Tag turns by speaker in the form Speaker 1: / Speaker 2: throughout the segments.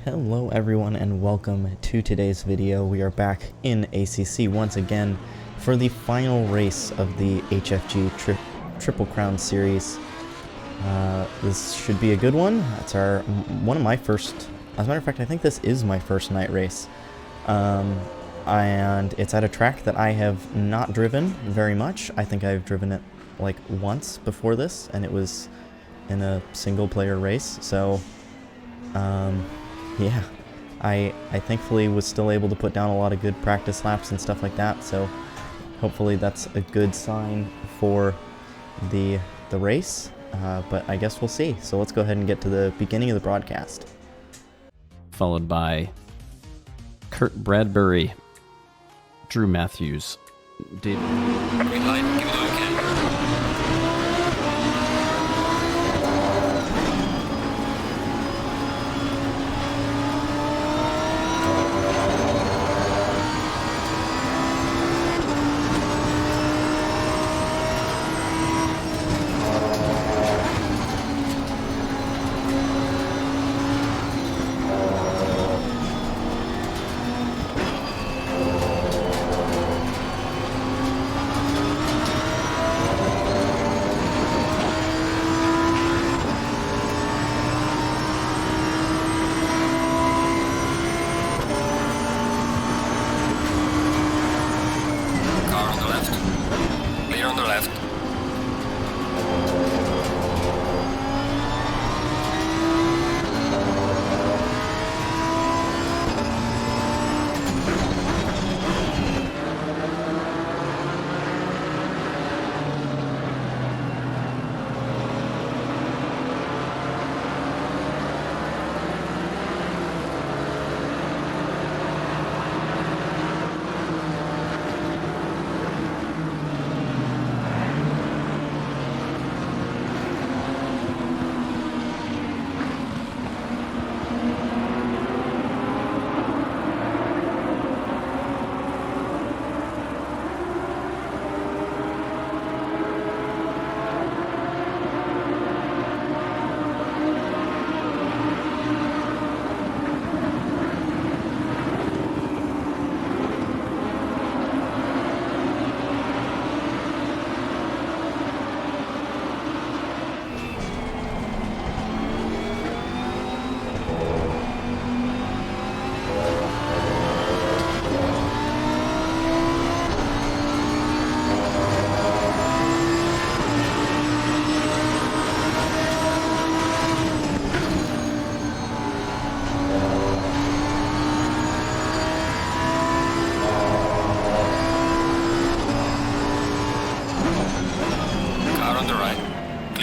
Speaker 1: Hello everyone and welcome to today's video. We are back in ACC once again for the final race of the HFG Triple Crown Series. This should be a good one. It's one of my first, as a matter of fact, I think this is my first night race. And it's at a track that I have not driven very much. I think I've driven it like once before this, and it was in a single player race, so yeah, I thankfully was still able to put down a lot of good practice laps and stuff like that, so hopefully that's a good sign for the race, but I guess we'll see. So let's go ahead and get to the beginning of the broadcast.
Speaker 2: Followed by Kurt Bradbury, Drew Matthews, David.
Speaker 3: Green light, give it okay.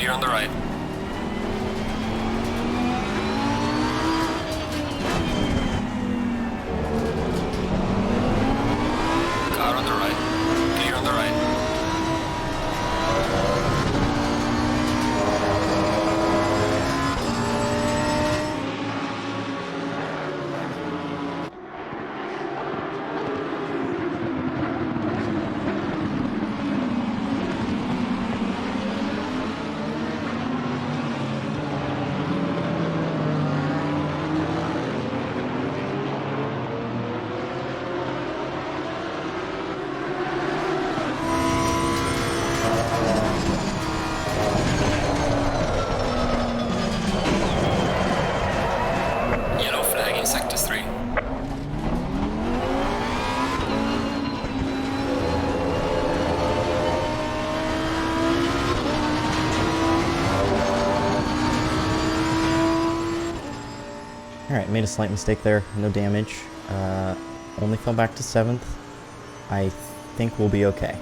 Speaker 3: On the right. Car on the right. Clear on the right. Sector 3.
Speaker 1: Alright, made a slight mistake there, no damage. Only fell back to 7th. I think we'll be okay.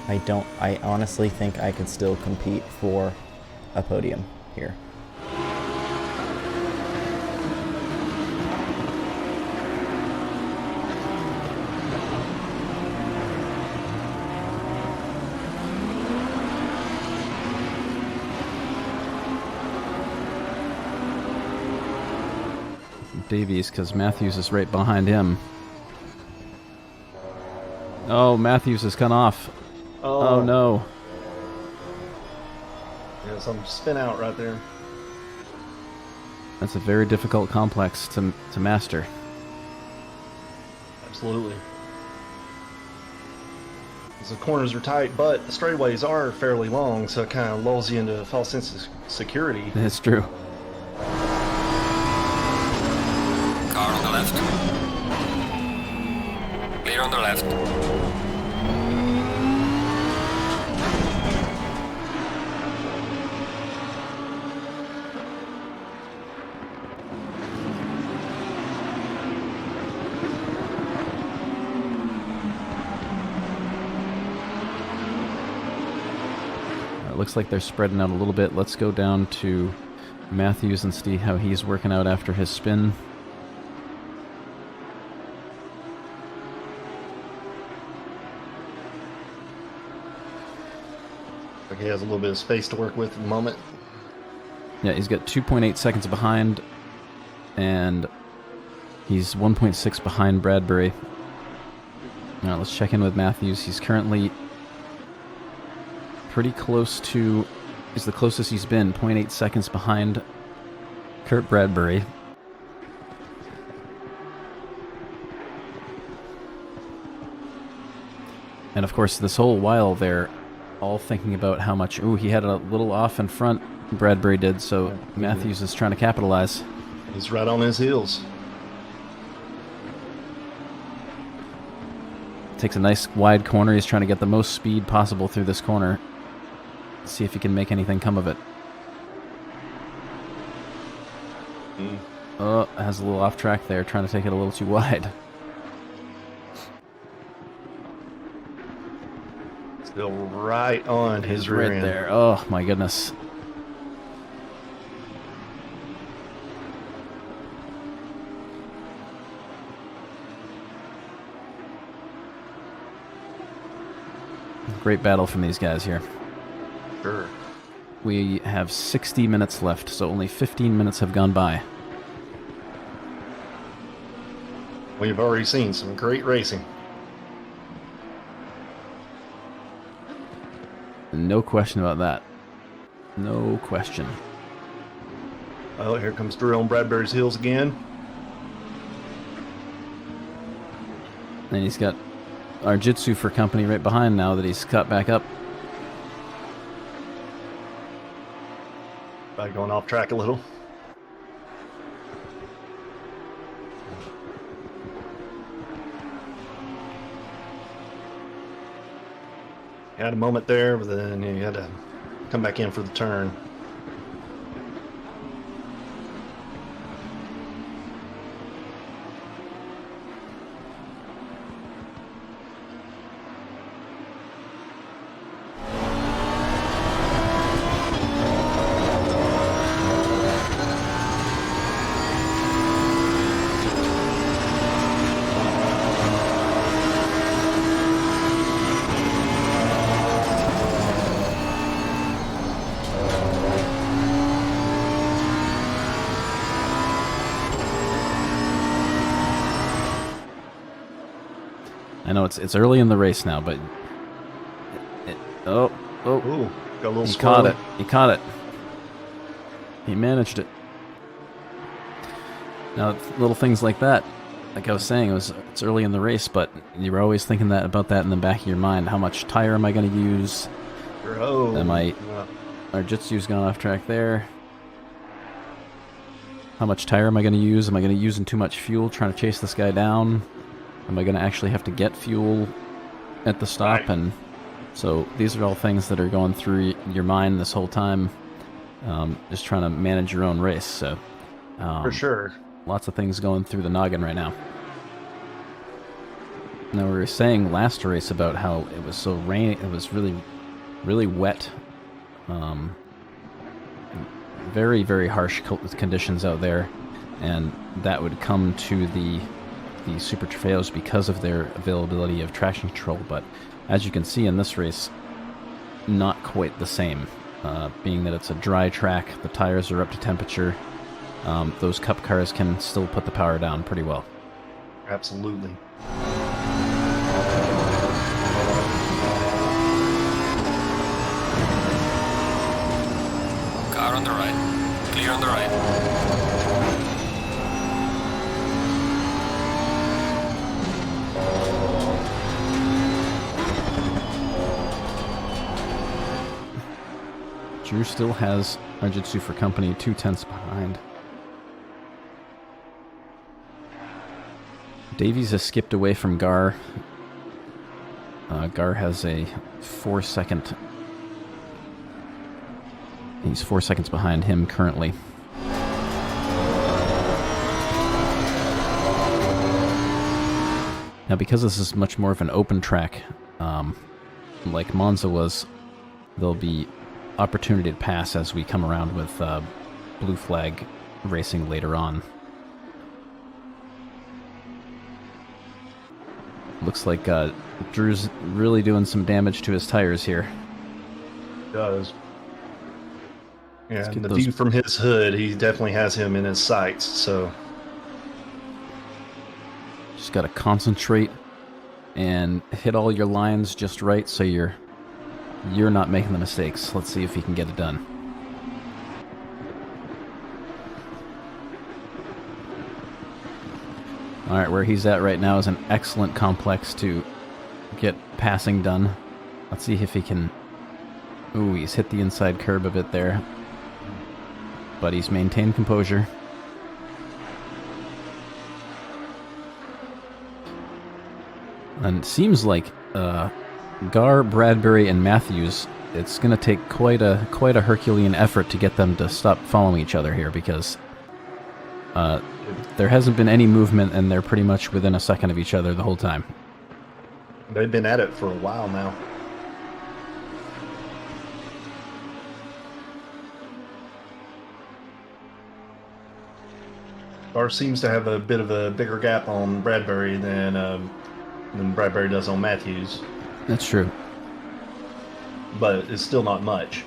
Speaker 1: I honestly think I could still compete for a podium here.
Speaker 2: Davies, because Matthews is right behind him. Oh, Matthews has come off. Oh no.
Speaker 4: Yeah, some spin out right there.
Speaker 2: That's a very difficult complex to master.
Speaker 4: Absolutely. The corners are tight, but the straightaways are fairly long, so it kind of lulls you into a false sense of security.
Speaker 2: It's true.
Speaker 3: Car on the left. Clear on the left.
Speaker 2: It looks like they're spreading out a little bit. Let's go down to Matthews and see how he's working out after his spin.
Speaker 4: Like he has a little bit of space to work with at the moment.
Speaker 2: Yeah, he's got 2.8 seconds behind, and he's 1.6 behind Bradbury. Now let's check in with Matthews. He's currently pretty close to, is the closest he's been, 0.8 seconds behind Kurt Bradbury. And of course, this whole while they're all thinking about how much, ooh, he had a little off in front, Bradbury did, so Matthews is trying to capitalize.
Speaker 4: He's right on his heels.
Speaker 2: Takes a nice wide corner. He's trying to get the most speed possible through this corner. See if he can make anything come of it. Oh, has a little off track there, trying to take it a little too wide.
Speaker 4: Still right on his rear
Speaker 2: right
Speaker 4: end.
Speaker 2: there. Oh my goodness. Great battle from these guys here.
Speaker 4: Sure.
Speaker 2: We have 60 minutes left, so only 15 minutes have gone by.
Speaker 4: We've already seen some great racing.
Speaker 2: No question about that. No question.
Speaker 4: Well, here comes Drew on Bradbury's heels again.
Speaker 2: And he's got our Jitsu for company right behind now that he's cut back up.
Speaker 4: By going off track a little. You had a moment there, but then you had to come back in for the turn.
Speaker 2: I know it's early in the race now, but oh,
Speaker 4: Ooh, got a little
Speaker 2: he
Speaker 4: swirly.
Speaker 2: caught it. He caught it. He managed it. Now, little things like that, like I was saying, it's early in the race, but you were always thinking about that in the back of your mind. How much tire am I going to use?
Speaker 4: Oh,
Speaker 2: Our Jitsu's gone off track there. How much tire am I going to use? Am I going to use too much fuel trying to chase this guy down? Am I going to actually have to get fuel at the stop?
Speaker 4: Right.
Speaker 2: And so these are all things that are going through your mind this whole time, just trying to manage your own race. So
Speaker 4: for sure.
Speaker 2: Lots of things going through the noggin right now. Now, we were saying last race about how it was so rainy. It was really, really wet. Very, very harsh conditions out there. And that would come to the Super Trofeos because of their availability of traction control. But as you can see in this race, not quite the same. Being that it's a dry track, the tires are up to temperature. Those Cup cars can still put the power down pretty well.
Speaker 4: Absolutely.
Speaker 3: Car on the right. Clear on the right.
Speaker 2: Drew still has Arjitsu for company 2/10 behind. Davies has skipped away from Gar. Gar has a 4-second. He's 4 seconds behind him currently. Now, because this is much more of an open track, like Monza was, there'll be opportunity to pass as we come around with blue flag racing later on. Looks like Drew's really doing some damage to his tires here.
Speaker 4: Does. Yeah, and the view from his hood, he definitely has him in his sights, so...
Speaker 2: Just got to concentrate and hit all your lines just right so you're not making the mistakes. Let's see if he can get it done. All right, where he's at right now is an excellent complex to get passing done. Let's see if he can... Ooh, he's hit the inside curb a bit there. But he's maintained composure. And it seems like Gar, Bradbury, and Matthews, it's going to take quite a Herculean effort to get them to stop following each other here, because there hasn't been any movement, and they're pretty much within a second of each other the whole time.
Speaker 4: They've been at it for a while now. Gar seems to have a bit of a bigger gap on Bradbury than Bradbury does on Matthews.
Speaker 2: That's true.
Speaker 4: But it's still not much.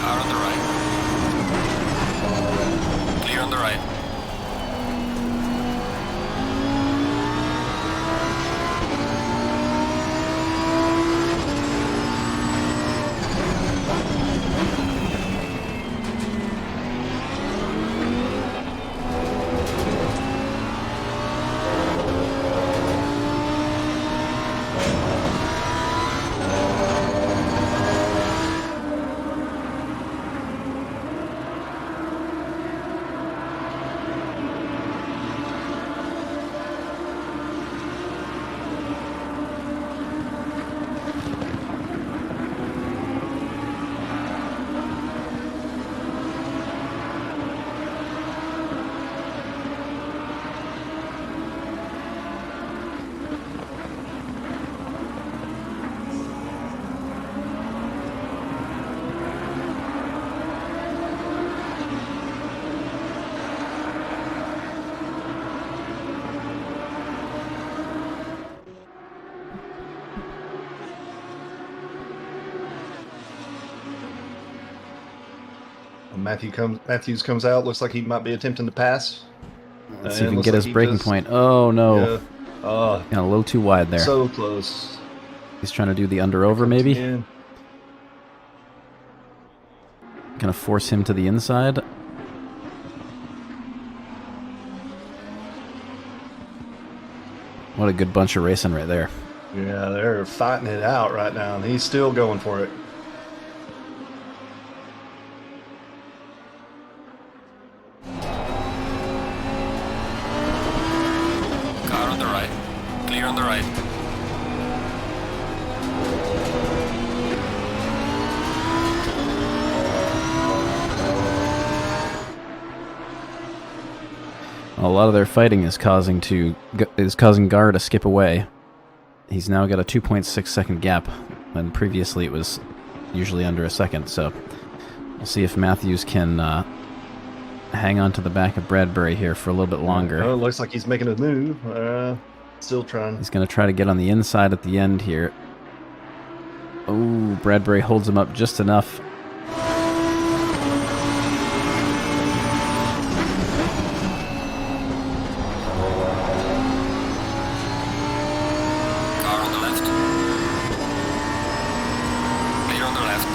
Speaker 3: Car on the right. Clear on the right.
Speaker 4: Matthews comes out. Looks like he might be attempting to pass.
Speaker 2: Let's see if he can get his braking point. Oh, no.
Speaker 4: Yeah.
Speaker 2: A little too wide there.
Speaker 4: So close.
Speaker 2: He's trying to do the under-over, maybe?
Speaker 4: Yeah.
Speaker 2: Gonna force him to the inside. What a good bunch of racing right there.
Speaker 4: Yeah, they're fighting it out right now, and he's still going for it.
Speaker 3: Car on the right. Clear on the right.
Speaker 2: A lot of their fighting is causing Gar to skip away. He's now got a 2.6 second gap, when previously it was usually under a second. So we'll see if Matthews can hang on to the back of Bradbury here for a little bit longer.
Speaker 4: Oh, it looks like he's making a move. Still trying.
Speaker 2: He's going to try to get on the inside at the end here. Oh, Bradbury holds him up just enough.
Speaker 3: Car on the left. Clear on the left.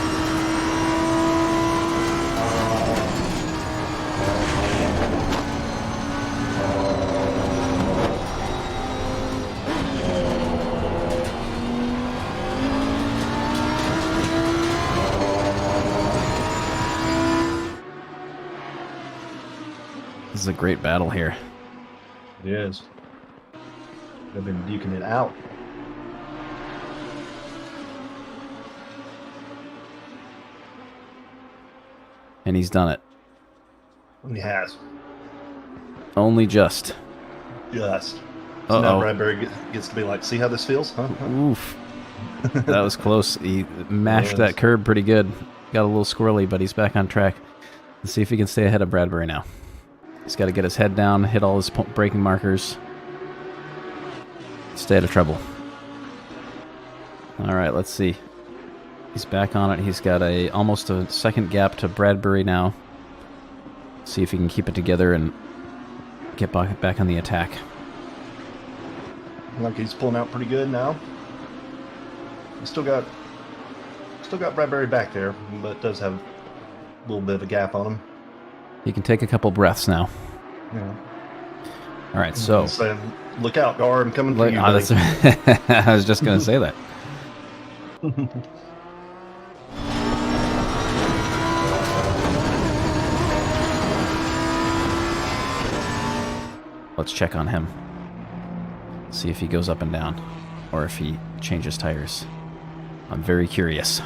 Speaker 2: is a great battle here.
Speaker 4: It is. They've been duking it out.
Speaker 2: And he's done it.
Speaker 4: He has.
Speaker 2: Only just.
Speaker 4: Just. So now Bradbury gets to be like, see how this feels? Huh?
Speaker 2: Oof. That was close. He mashed that curb pretty good. Got a little squirrely, but he's back on track. Let's see if he can stay ahead of Bradbury now. He's got to get his head down, hit all his braking markers. Stay out of trouble. All right, let's see. He's back on it. He's got almost a second gap to Bradbury now. See if he can keep it together and get back on the attack.
Speaker 4: Like he's pulling out pretty good now. He's still got Bradbury back there, but does have a little bit of a gap on him.
Speaker 2: He can take a couple breaths now.
Speaker 4: Yeah.
Speaker 2: All right, so
Speaker 4: saying, look out, Gar! I'm coming for you. Buddy.
Speaker 2: I was just going to say that. Let's check on him. See if he goes up and down, or if he changes tires. I'm very curious.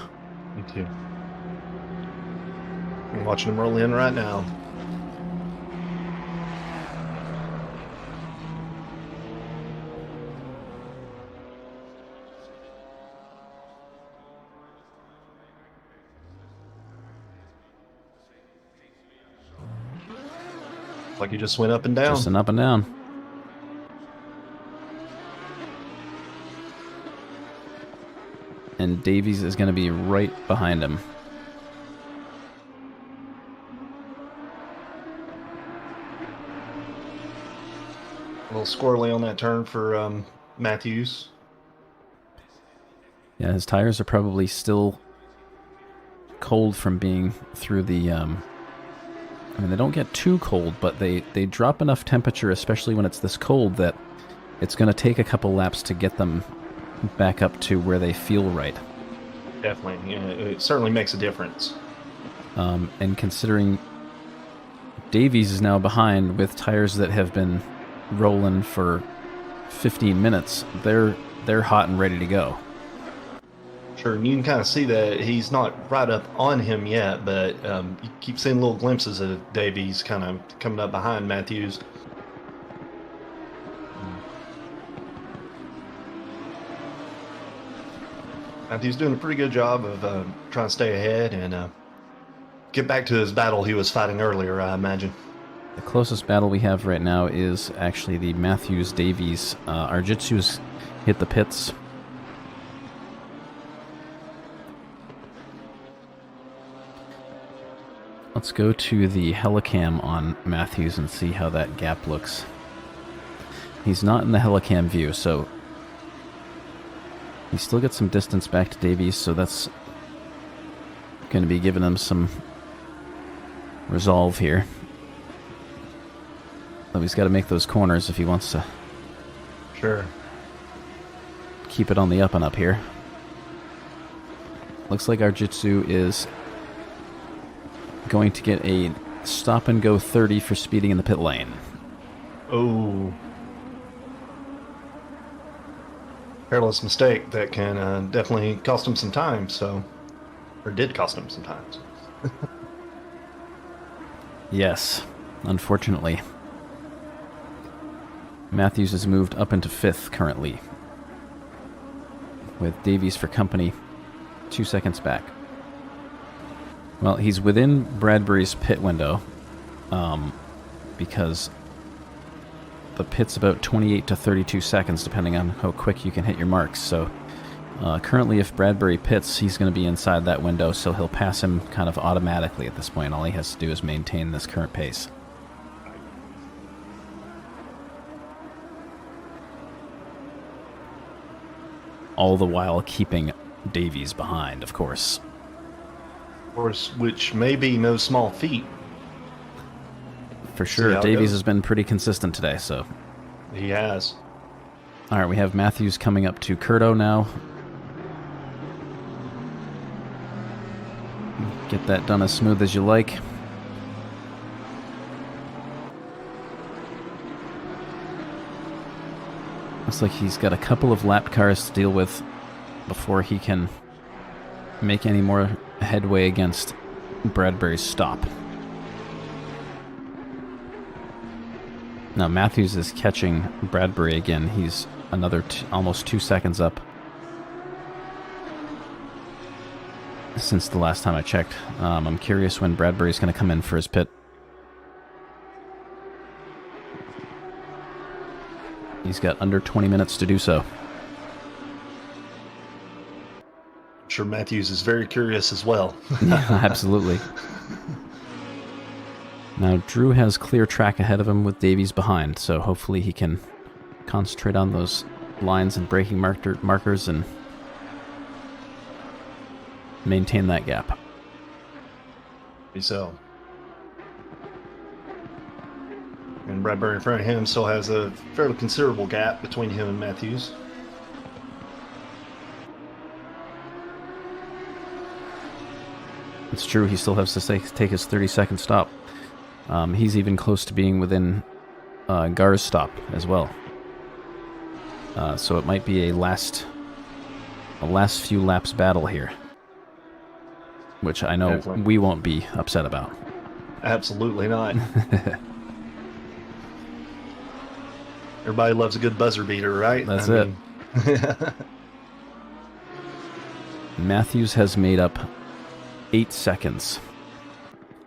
Speaker 4: Me too. I'm watching him roll in right now. Like he just went up and down.
Speaker 2: Just an up and down. And Davies is going to be right behind him.
Speaker 4: A little squirrely on that turn for Matthews.
Speaker 2: Yeah, his tires are probably still cold from being through the... I mean, they don't get too cold, but they drop enough temperature, especially when it's this cold, that it's going to take a couple laps to get them back up to where they feel right.
Speaker 4: Definitely. Yeah, it certainly makes a difference.
Speaker 2: And considering Davies is now behind with tires that have been rolling for 15 minutes, they're hot and ready to go.
Speaker 4: Sure, and you can kind of see that he's not right up on him yet, but you keep seeing little glimpses of Davies kind of coming up behind Matthews. Matthews doing a pretty good job of trying to stay ahead and get back to his battle he was fighting earlier, I imagine.
Speaker 2: The closest battle we have right now is actually the Matthews-Davies. Arjitsu's hit the pits. Let's go to the helicam on Matthews and see how that gap looks. He's not in the helicam view, so he still gets some distance back to Davies, so that's going to be giving him some resolve here. Though he's got to make those corners if he wants to keep it on the up and up here. Looks like Arjitsu is going to get a stop and go 30 for speeding in the pit lane.
Speaker 4: Oh. Careless mistake that can definitely cost him some time, or did cost him some time.
Speaker 2: Yes, unfortunately. Matthews has moved up into 5th currently, with Davies for company 2 seconds back. Well, he's within Bradbury's pit window, because the pit's about 28 to 32 seconds, depending on how quick you can hit your marks. So currently, if Bradbury pits, he's going to be inside that window, so he'll pass him kind of automatically at this point. All he has to do is maintain this current pace. All the while keeping Davies behind, of course.
Speaker 4: Which may be no small feat.
Speaker 2: For sure, Davies has been pretty consistent today, so.
Speaker 4: He has.
Speaker 2: All right, we have Matthews coming up to Curto now. Get that done as smooth as you like. Looks like he's got a couple of lapped cars to deal with before he can make any more headway against Bradbury's stop. Now Matthews is catching Bradbury again. He's another almost 2 seconds up since the last time I checked. I'm curious when Bradbury's going to come in for his pit. He's got under 20 minutes to do so.
Speaker 4: I'm sure Matthews is very curious as well.
Speaker 2: Yeah, absolutely. Now, Drew has clear track ahead of him with Davies behind, so hopefully he can concentrate on those lines and braking markers and maintain that gap.
Speaker 4: So. And Bradbury in front of him still has a fairly considerable gap between him and Matthews.
Speaker 2: It's true, he still has to take his 30-second stop. He's even close to being within Gar's stop as well. So it might be a last few laps battle here, which I know
Speaker 4: Definitely.
Speaker 2: we won't be upset about.
Speaker 4: Absolutely not. Everybody loves a good buzzer beater, right?
Speaker 2: That's it. Matthews has made up 8 seconds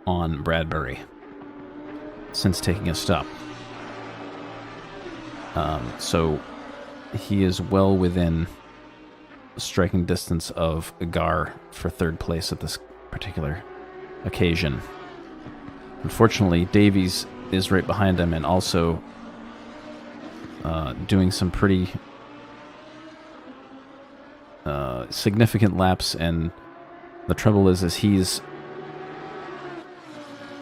Speaker 2: on Bradbury since taking a stop. So he is well within striking distance of Gar for third place at this particular occasion. Unfortunately, Davies is right behind him and also doing some pretty significant laps, and the trouble is he's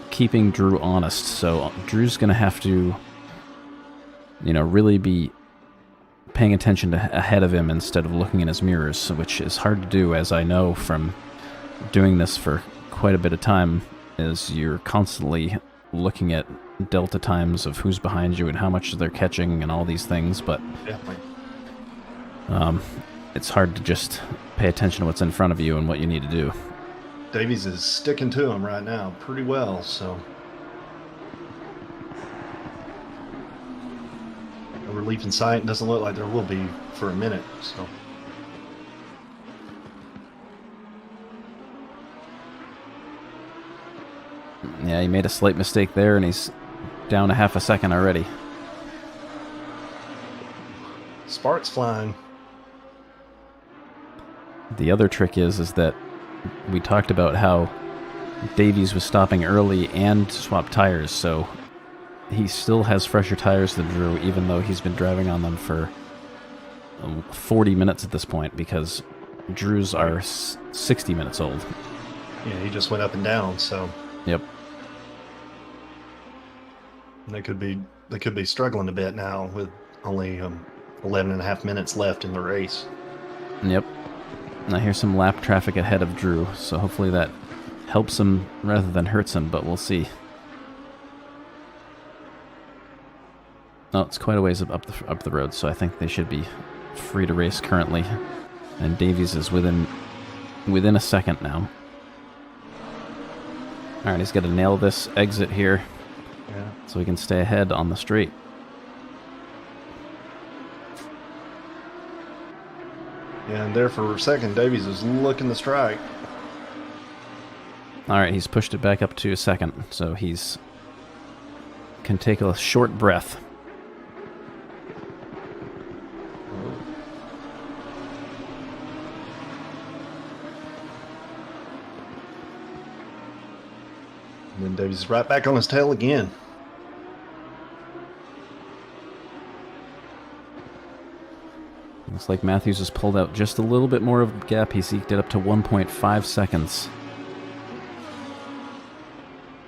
Speaker 2: keeping Drew honest, so Drew's gonna have to, really be paying attention to ahead of him instead of looking in his mirrors, which is hard to do, as I know from doing this for quite a bit of time, is you're constantly looking at delta times of who's behind you and how much they're catching and all these things, but it's hard to just pay attention to what's in front of you and what you need to do.
Speaker 4: Davies is sticking to him right now pretty well, so. No relief in sight. Doesn't look like there will be for a minute, so.
Speaker 2: Yeah, he made a slight mistake there, and he's down a half a second already.
Speaker 4: Sparks flying.
Speaker 2: The other trick is that we talked about how Davies was stopping early and swapped tires, so he still has fresher tires than Drew, even though he's been driving on them for 40 minutes at this point, because Drew's are 60 minutes old.
Speaker 4: Yeah, he just went up and down, so.
Speaker 2: Yep.
Speaker 4: And they could be struggling a bit now with only 11 and a half minutes left in the race.
Speaker 2: Yep. And I hear some lap traffic ahead of Drew, so hopefully that helps him rather than hurts him, but we'll see. Oh, it's quite a ways up the road, so I think they should be free to race currently. And Davies is within a second now. Alright, he's got to nail this exit here,
Speaker 4: Yeah.
Speaker 2: so he can stay ahead on the straight.
Speaker 4: Yeah, and there for a second, Davies was looking to strike.
Speaker 2: Alright, he's pushed it back up to a second, so can take a short breath.
Speaker 4: And then Davies is right back on his tail again.
Speaker 2: Looks like Matthews has pulled out just a little bit more of a gap. He eked it up to 1.5 seconds.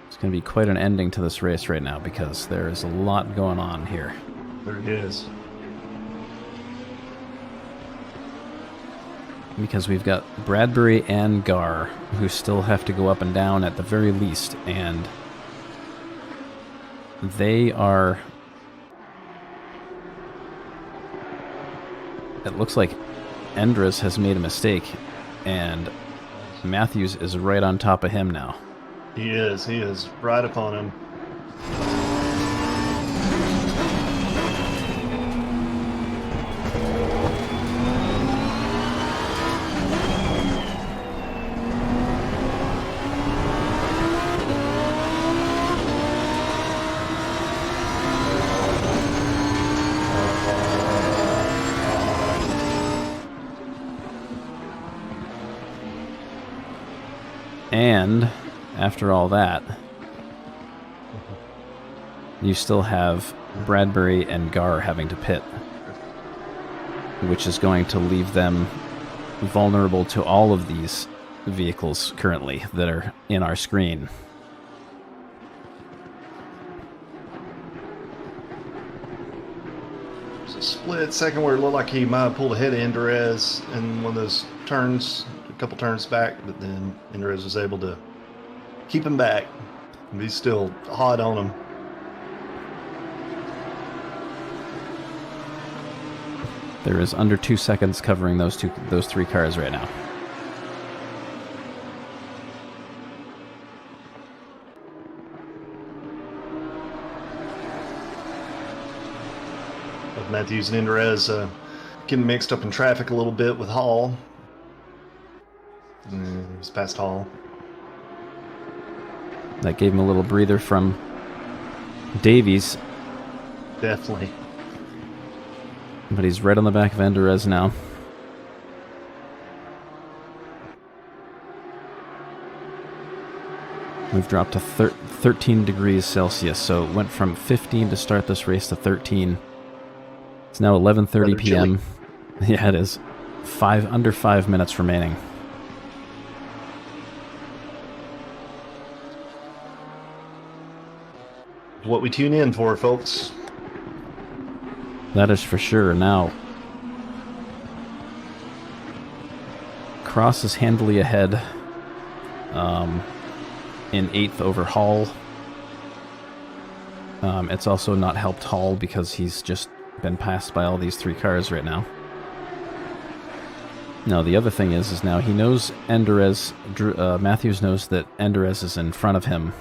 Speaker 2: It's going to be quite an ending to this race right now because there is a lot going on here.
Speaker 4: There it is.
Speaker 2: Because we've got Bradbury and Gar, who still have to go up and down at the very least, and they are it looks like Endres has made a mistake, and Matthews is right on top of him now.
Speaker 4: He is right upon him.
Speaker 2: And after all that, you still have Bradbury and Gar having to pit, which is going to leave them vulnerable to all of these vehicles currently that are in our screen.
Speaker 4: There's a split second where it looked like he might have pulled ahead of Endres in one of those turns, a couple turns back, but then Endres was able to keep him back. He's still hot on him.
Speaker 2: There is under 2 seconds covering those three cars right now.
Speaker 4: Matthews and Endres getting mixed up in traffic a little bit with Hall. He's past Hall.
Speaker 2: That gave him a little breather from Davies,
Speaker 4: Definitely.
Speaker 2: but he's right on the back of Endres now. We've dropped to 13 degrees Celsius, so it went from 15 to start this race to 13. It's now 11:30 p.m. Yeah, it is. Under 5 minutes remaining.
Speaker 4: What we tune in for, folks.
Speaker 2: That is for sure. Now, Cross is handily ahead in 8th over Hall. It's also not helped Hall because he's just been passed by all these three cars right now. Now, the other thing is now he knows Endres, Matthews knows that Endres is in front of him,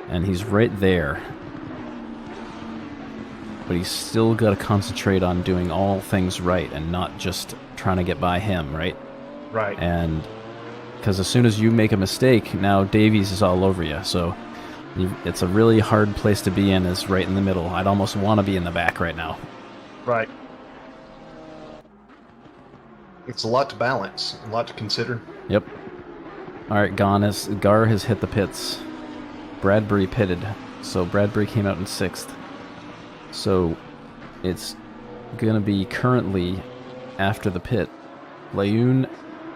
Speaker 2: and he's right there. But he's still got to concentrate on doing all things right and not just trying to get by him, right?
Speaker 4: Right.
Speaker 2: And because as soon as you make a mistake, now Davies is all over you. So it's a really hard place to be in, is right in the middle. I'd almost want to be in the back right now.
Speaker 4: Right. It's a lot to balance, a lot to consider.
Speaker 2: Yep. All right, Gar has hit the pits. Bradbury pitted, so Bradbury came out in 6th. So it's going to be currently, after the pit, Lejeune,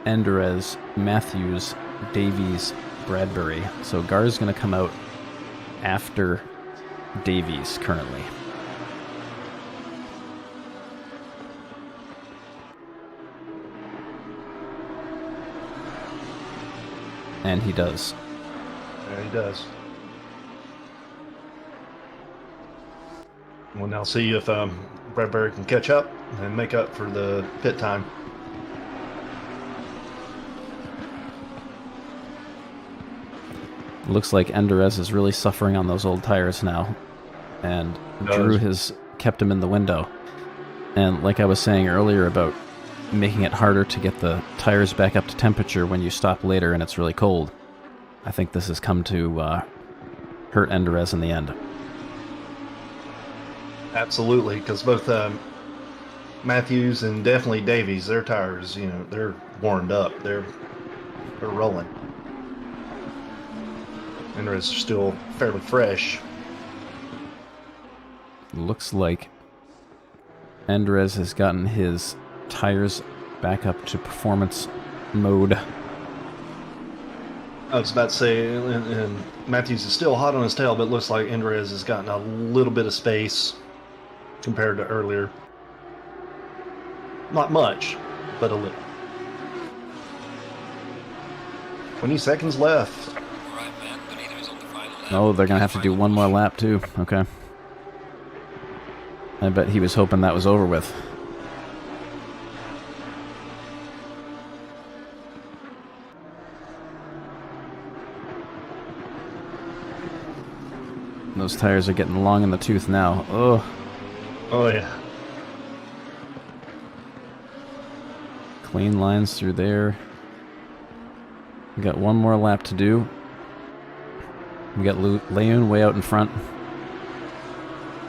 Speaker 2: Endres, Matthews, Davies, Bradbury. So Gar's going to come out after Davies currently. And he does.
Speaker 4: Yeah, he does. We'll now see if Bradbury can catch up and make up for the pit time.
Speaker 2: Looks like Endres is really suffering on those old tires now. And Drew has kept him in the window. And like I was saying earlier about making it harder to get the tires back up to temperature when you stop later and it's really cold, I think this has come to hurt Endres in the end.
Speaker 4: Absolutely, because both Matthews and definitely Davies, their tires, they're warmed up. They're rolling. And they're still fairly fresh.
Speaker 2: Looks like Endres has gotten his tires back up to performance mode.
Speaker 4: I was about to say, and Matthews is still hot on his tail, but it looks like Endres has gotten a little bit of space compared to earlier. Not much, but a little. 20 seconds left.
Speaker 3: Right, man. The leader is on the final lap.
Speaker 2: Oh, they're going to have to do one more lap too. Okay. I bet he was hoping that was over with. Those tires are getting long in the tooth now. Oh,
Speaker 4: Oh, yeah.
Speaker 2: clean lines through there. We got one more lap to do. We got Leon way out in front,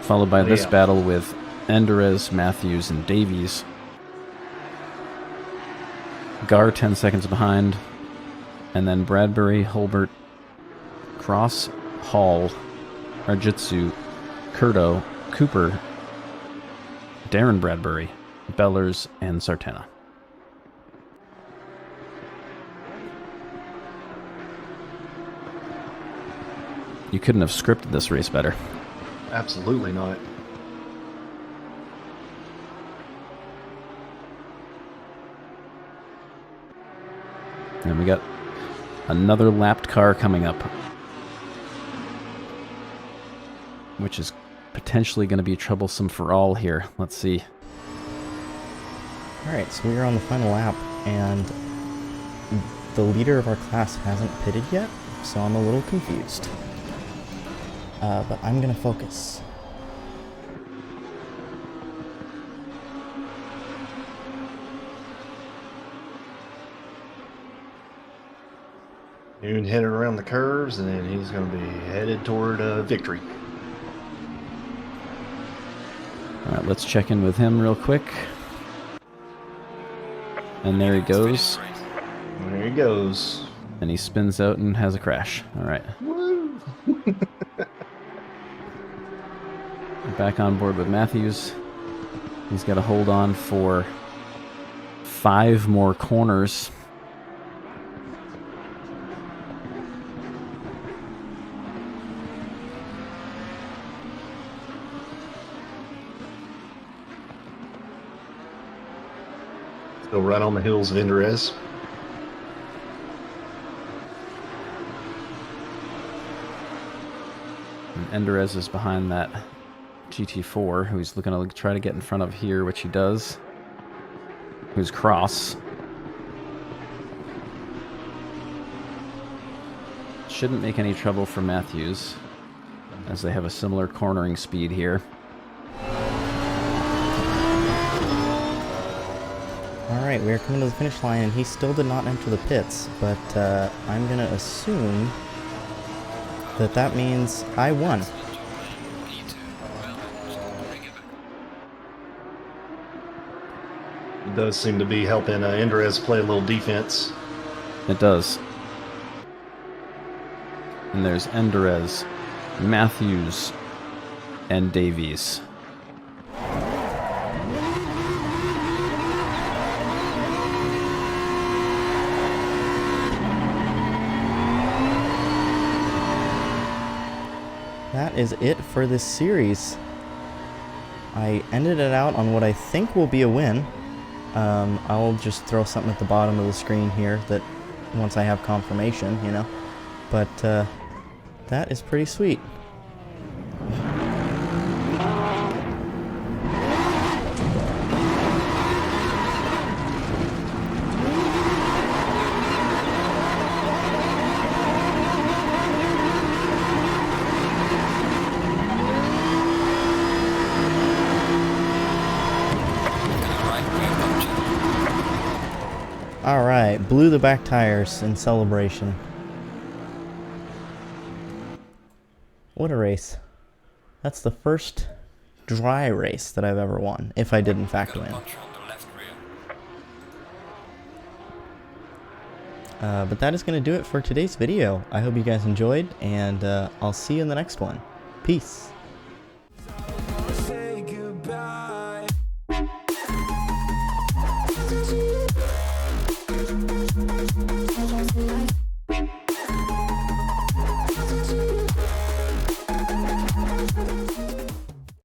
Speaker 2: followed by this battle with Enderez, Matthews, and Davies. Gar 10 seconds behind, and then Bradbury, Hulbert, Cross, Hall, Arjitsu, Curto, Cooper, Darren Bradbury, Bellers, and Sartena. You couldn't have scripted this race better.
Speaker 4: Absolutely not.
Speaker 2: And we got another lapped car coming up, which is potentially going to be troublesome for all here. Let's see.
Speaker 1: Alright, so we are on the final lap, and the leader of our class hasn't pitted yet, so I'm a little confused. But I'm going to focus.
Speaker 4: Noon headed around the curves, and then he's going to be headed toward victory.
Speaker 2: All right, let's check in with him real quick. And there he goes.
Speaker 4: There he goes.
Speaker 2: And he spins out and has a crash. All right.
Speaker 4: Woo!
Speaker 2: Back on board with Matthews. He's got to hold on for 5 more corners.
Speaker 4: Still right on the heels of Enderez.
Speaker 2: And Enderez is behind that GT4, who's looking to try to get in front of here, which he does. Who's Cross. Shouldn't make any trouble for Matthews, as they have a similar cornering speed here.
Speaker 1: Alright, we are coming to the finish line, and he still did not enter the pits, but I'm going to assume that that means I won.
Speaker 4: It does seem to be helping Enderez play a little defense.
Speaker 2: It does. And there's Enderez, Matthews, and Davies.
Speaker 1: That is it for this series. I ended it out on what I think will be a win. I'll just throw something at the bottom of the screen here that once I have confirmation, you know. But that is pretty sweet. Alright, blew the back tires in celebration. What a race. That's the first dry race that I've ever won, if I did in fact win. But that is going to do it for today's video. I hope you guys enjoyed, and I'll see you in the next one. Peace.